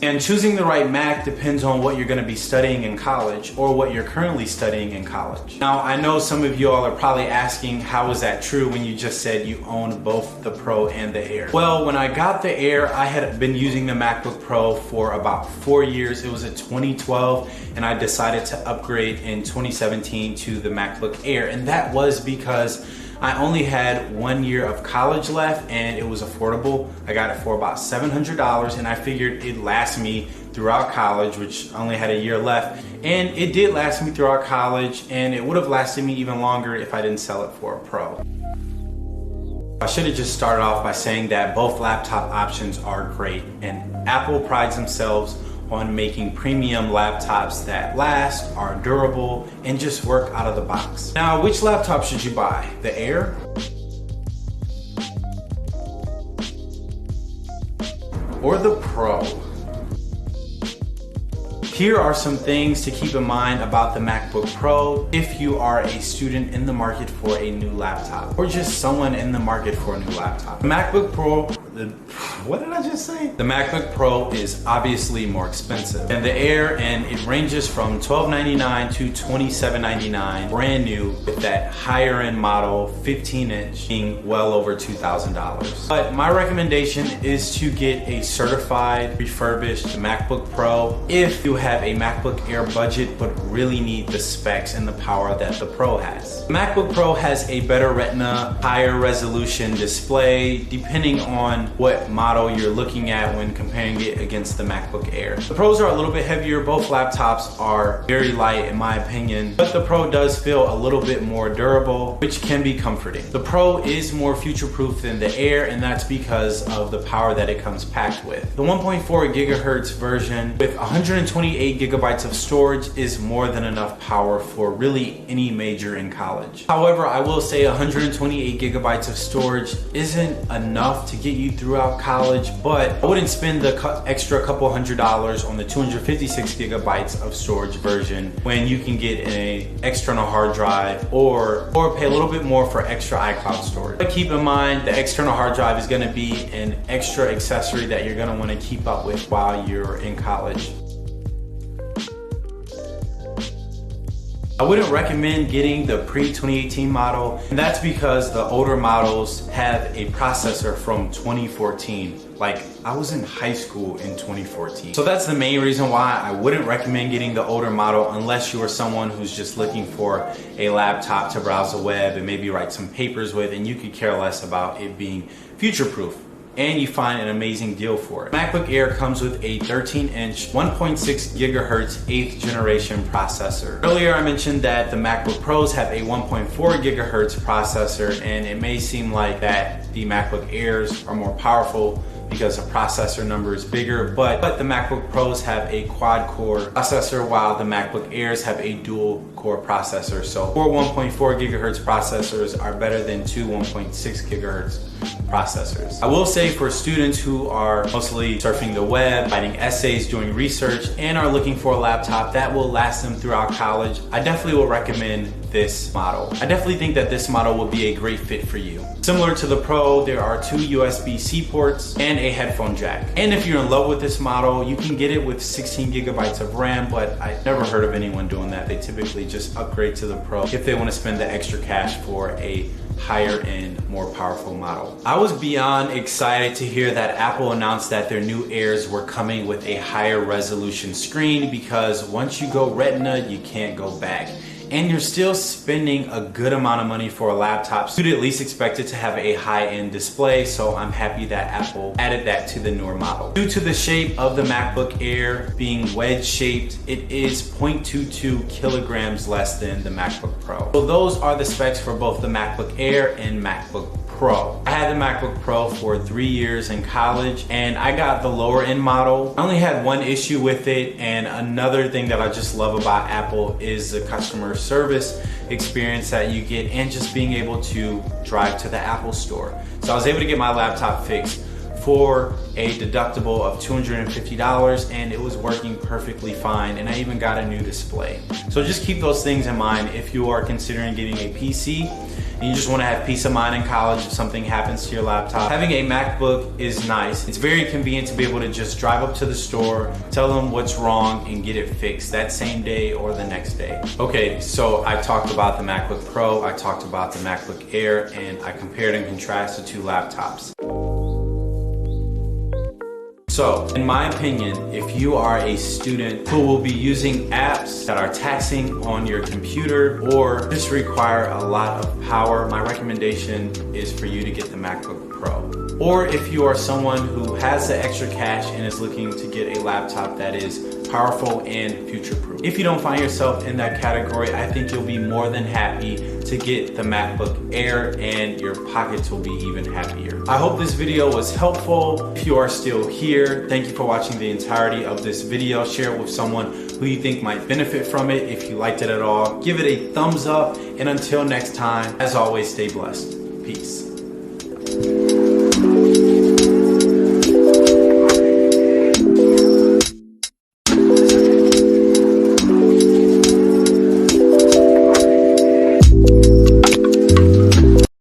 And choosing the right Mac depends on what you're going to be studying in college or what you're currently studying in college. Now, I know some of you all are probably asking, how is that true when you just said you own both the Pro and the Air? Well, when I got the Air, I had been using the MacBook Pro for about 4 years. It was in 2012, and I decided to upgrade in 2017 to the MacBook Air. And that was because I only had 1 year of college left and it was affordable. I got it for about $700 and I figured it'd last me throughout college, which I only had a year left. And it did last me throughout college, and it would have lasted me even longer if I didn't sell it for a Pro. I should have just started off by saying that both laptop options are great, and Apple prides themselves on making premium laptops that last, are durable, and just work out of the box. Now, which laptop should you buy? The Air? Or the Pro? Here are some things to keep in mind about the MacBook Pro if you are a student in the market for a new laptop, or just someone in the market for a new laptop. The MacBook Pro, what did I just say? The MacBook Pro is obviously more expensive than the Air, and it ranges from $1299 to $2799, brand new, with that higher end model, 15-inch, being well over $2,000. But my recommendation is to get a certified, refurbished MacBook Pro if you have a MacBook Air budget but really need the specs and the power that the Pro has. The MacBook Pro has a better Retina, higher resolution display, depending on what model you're looking at when comparing it against the MacBook Air. The Pros are a little bit heavier. Both laptops are very light in my opinion, but the Pro does feel a little bit more durable, which can be comforting. The Pro is more future-proof than the Air, and that's because of the power that it comes packed with. The 1.4 gigahertz version with 128 gigabytes of storage is more than enough power for really any major in college. However, I will say 128 gigabytes of storage isn't enough to get you throughout college, but I wouldn't spend the extra couple $100 on the 256 gigabytes of storage version when you can get an external hard drive or pay a little bit more for extra iCloud storage. But keep in mind, the external hard drive is going to be an extra accessory that you're going to want to keep up with while you're in college. I wouldn't recommend getting the pre-2018 model, and that's because the older models have a processor from 2014. Like, I was in high school in 2014. So that's the main reason why I wouldn't recommend getting the older model unless you are someone who's just looking for a laptop to browse the web and maybe write some papers with, and you could care less about it being future-proof, and you find an amazing deal for it. MacBook Air comes with a 13-inch, 1.6 gigahertz 8th generation processor. Earlier I mentioned that the MacBook Pros have a 1.4 gigahertz processor, and it may seem like that the MacBook Airs are more powerful because the processor number is bigger, but the MacBook Pros have a quad-core processor while the MacBook Airs have a dual-core processor. So 4 1.4 gigahertz processors are better than 2 1.6 gigahertz processors. I will say for students who are mostly surfing the web, writing essays, doing research, and are looking for a laptop that will last them throughout college, I definitely will recommend this model. I definitely think that this model will be a great fit for you. Similar to the Pro, there are 2 USB-C ports and a headphone jack. And if you're in love with this model, you can get it with 16 gigabytes of RAM, but I've never heard of anyone doing that. They typically just upgrade to the Pro if they want to spend the extra cash for a higher end, more powerful model. I was beyond excited to hear that Apple announced that their new Airs were coming with a higher resolution screen, because once you go Retina, you can't go back. And you're still spending a good amount of money for a laptop, so you'd at least expect it to have a high-end display, so I'm happy that Apple added that to the newer model. Due to the shape of the MacBook Air being wedge-shaped, it is 0.22 kilograms less than the MacBook Pro. So those are the specs for both the MacBook Air and MacBook Pro. I had the MacBook Pro for 3 years in college, and I got the lower end model. I only had one issue with it, and another thing that I just love about Apple is the customer service experience that you get, and just being able to drive to the Apple store. So I was able to get my laptop fixed for a deductible of $250 and it was working perfectly fine, and I even got a new display. So just keep those things in mind if you are considering getting a PC and you just want to have peace of mind in college if something happens to your laptop. Having a MacBook is nice. It's very convenient to be able to just drive up to the store, tell them what's wrong, and get it fixed that same day or the next day. Okay, so I talked about the MacBook Pro, I talked about the MacBook Air, and I compared and contrasted the two laptops. So, in my opinion, if you are a student who will be using apps that are taxing on your computer or just require a lot of power, my recommendation is for you to get the MacBook Pro. Or if you are someone who has the extra cash and is looking to get a laptop that is powerful and future-proof. If you don't find yourself in that category, I think you'll be more than happy to get the MacBook Air and your pockets will be even happier. I hope this video was helpful. If you are still here, thank you for watching the entirety of this video. Share it with someone who you think might benefit from it. If you liked it at all, give it a thumbs up. And until next time, as always, stay blessed. Peace.